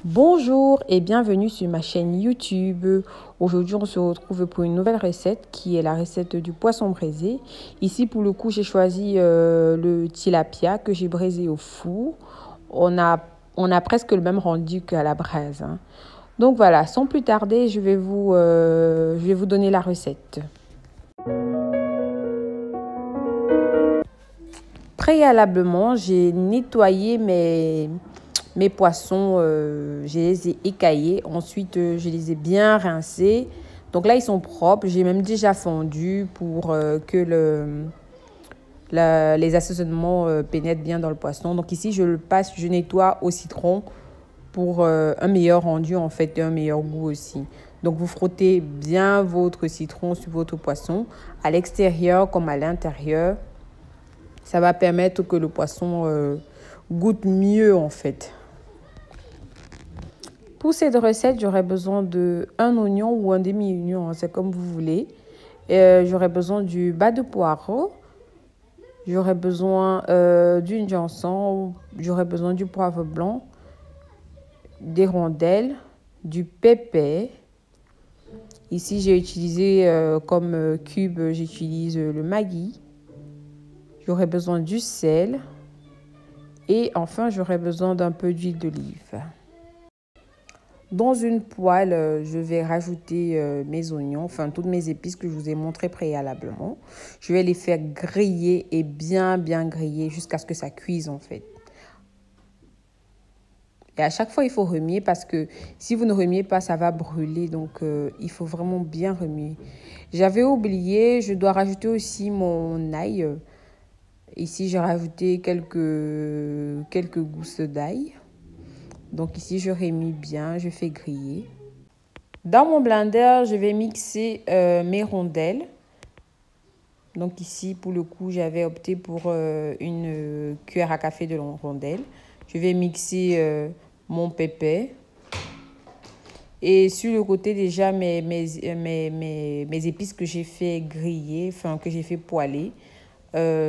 Bonjour et bienvenue sur ma chaîne YouTube. Aujourd'hui, on se retrouve pour une nouvelle recette qui est la recette du poisson braisé. Ici, pour le coup, j'ai choisi le tilapia que j'ai braisé au four. On a presque le même rendu qu'à la braise, hein. Donc voilà, sans plus tarder, je vais vous donner la recette. Préalablement, j'ai nettoyé mes poissons, je les ai écaillés. Ensuite, je les ai bien rincés. Donc là, ils sont propres. J'ai même déjà fondu pour que les assaisonnements pénètrent bien dans le poisson. Donc ici, je nettoie au citron pour un meilleur rendu en fait et un meilleur goût aussi. Donc vous frottez bien votre citron sur votre poisson à l'extérieur comme à l'intérieur. Ça va permettre que le poisson goûte mieux en fait. Pour cette recette, j'aurai besoin de un oignon ou un demi-oignon, c'est comme vous voulez. J'aurai besoin du bas de poireau. J'aurai besoin d'une janson. J'aurai besoin du poivre blanc, des rondelles, du pépé. Ici, j'ai utilisé comme cube, j'utilise le Maggi. J'aurai besoin du sel. Et enfin, j'aurai besoin d'un peu d'huile d'olive. Dans une poêle, je vais rajouter mes oignons, enfin toutes mes épices que je vous ai montrées préalablement. Je vais les faire griller et bien griller jusqu'à ce que ça cuise en fait. Et à chaque fois, il faut remuer parce que si vous ne remuez pas, ça va brûler. Donc, il faut vraiment bien remuer. J'avais oublié, je dois rajouter aussi mon ail. Ici, j'ai rajouté quelques gousses d'ail. Donc ici, je remuie bien, je fais griller. Dans mon blender, je vais mixer mes rondelles. Donc ici, pour le coup, j'avais opté pour une cuillère à café de rondelles. Je vais mixer mon pépé. Et sur le côté, déjà, mes épices que j'ai fait griller, enfin que j'ai fait poêler,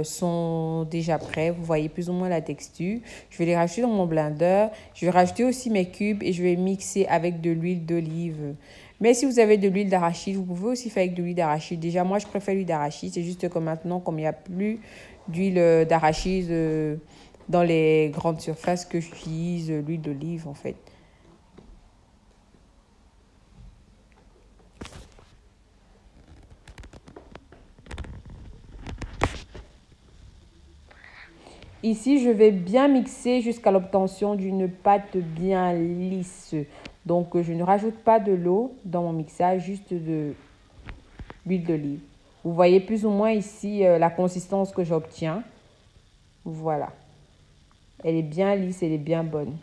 sont déjà prêts. Vous voyez plus ou moins la texture. Je vais les rajouter dans mon blender. Je vais rajouter aussi mes cubes et je vais mixer avec de l'huile d'olive. Mais si vous avez de l'huile d'arachide, vous pouvez aussi faire avec de l'huile d'arachide. Déjà, moi, je préfère l'huile d'arachide. C'est juste que maintenant, comme il n'y a plus d'huile d'arachide dans les grandes surfaces, que j'utilise l'huile d'olive en fait. Ici, je vais bien mixer jusqu'à l'obtention d'une pâte bien lisse. Donc, je ne rajoute pas de l'eau dans mon mixage, juste de l'huile d'olive. Vous voyez plus ou moins ici la consistance que j'obtiens. Voilà. Elle est bien lisse, elle est bien bonne.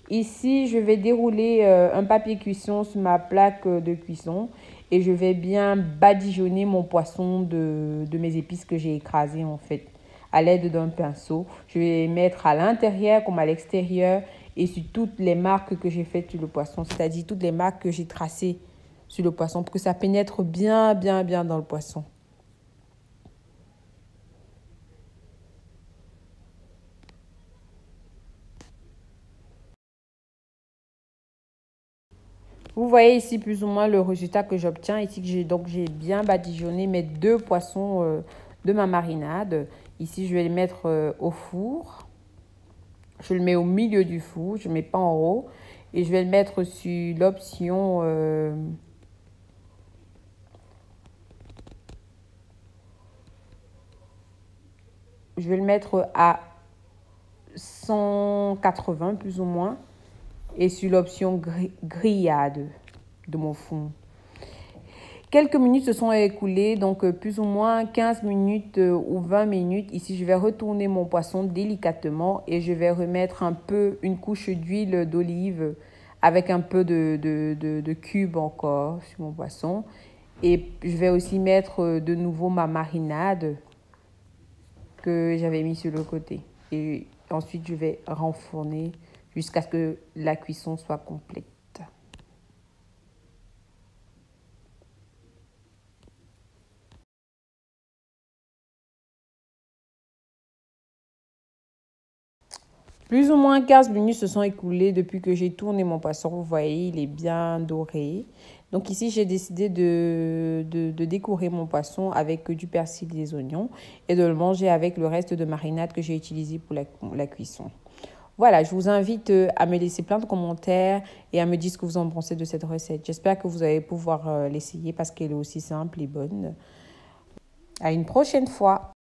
Ici, je vais dérouler un papier cuisson sur ma plaque de cuisson et je vais bien badigeonner mon poisson de mes épices que j'ai écrasées en fait à l'aide d'un pinceau. Je vais mettre à l'intérieur comme à l'extérieur et sur toutes les marques que j'ai faites sur le poisson, c'est-à-dire toutes les marques que j'ai tracées sur le poisson pour que ça pénètre bien dans le poisson. Vous voyez ici plus ou moins le résultat que j'obtiens. Ici, j'ai bien badigeonné mes deux poissons de ma marinade. Ici, je vais les mettre au four. Je le mets au milieu du four, je ne mets pas en haut. Et je vais le mettre sur l'option je vais le mettre à 180 plus ou moins. Et sur l'option grillade de mon four. Quelques minutes se sont écoulées, donc plus ou moins 15 minutes ou 20 minutes. Ici, je vais retourner mon poisson délicatement et je vais remettre une couche d'huile d'olive avec un peu de cube encore sur mon poisson. Et je vais aussi mettre de nouveau ma marinade que j'avais mis sur le côté. Et ensuite, je vais renfourner jusqu'à ce que la cuisson soit complète. Plus ou moins 15 minutes se sont écoulées depuis que j'ai tourné mon poisson. Vous voyez, il est bien doré. Donc ici, j'ai décidé de décorer mon poisson avec du persil et des oignons et de le manger avec le reste de marinade que j'ai utilisé pour la cuisson. Voilà, je vous invite à me laisser plein de commentaires et à me dire ce que vous en pensez de cette recette. J'espère que vous allez pouvoir l'essayer parce qu'elle est aussi simple et bonne. À une prochaine fois.